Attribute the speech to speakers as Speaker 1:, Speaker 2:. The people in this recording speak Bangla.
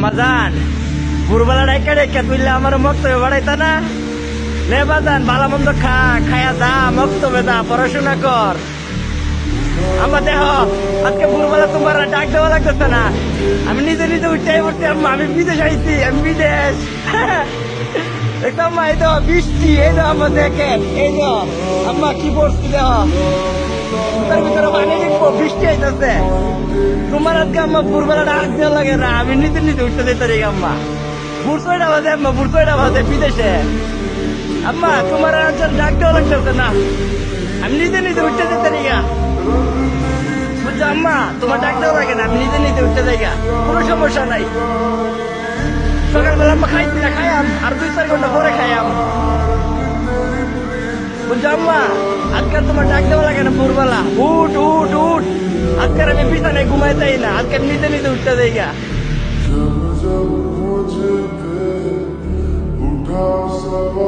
Speaker 1: আম্মা জান ভোরবেলা ডাইকা ডাইকা তুইলে আমার মক্তবে বাড়াইতা না লে বাজান ভালো মন্দ খায়া দা মক্তবে দা পড়াশোনা কর। আম্মা দেহ আজকে ভোরবেলা তোমার ডাক দেওয়া লাগতেছে না, আমি নিজে নিজে উঠে পড়ছি। আম্মা আমি বিদেশ আইছি, আমি বিদেশ। দেখো আম্মা এই তো বৃষ্টি, এই তো আম্মা দেখে এই তো আম্মা কি পড়ছি দেহ তার ভিতরে পানি লিখবো, বৃষ্টি আইতেছে। তোমার আজকে আম্মা ভোরবেলা ডাক দেওয়া লাগে না, আমি নিজে নিজে উঠতে দিতে রে আম্মা। ভোর 6টা বাজে আম্মা, ভোর 6টা বাজে বিদেশে। আম্মা তোমার ডাক দেওয়া লাগতেছে না, আমি নিজে নিজে উঠতে দিতে রে। বুঝছো আম্মা তোমার ডাক দেওয়া লাগে না, আমি নিজে নিজে উঠতে যাই, কোনো সমস্যা নাই। সকালবেলা আম্মা খাইছি না, খাইয়াম আর 2-4 ঘন্টা পরে খাইয়াম। বুঝছো আম্মা আজকে তোমার ডাক দেওয়া লাগে না ভোরবেলা, উঠ উঠ উঠ। আজকের আমি বিছানায় ঘুমাইতেই না, আজকে নিজে নিজে উঠতে যাই।
Speaker 2: जब जब मुझे पे उठा सवाल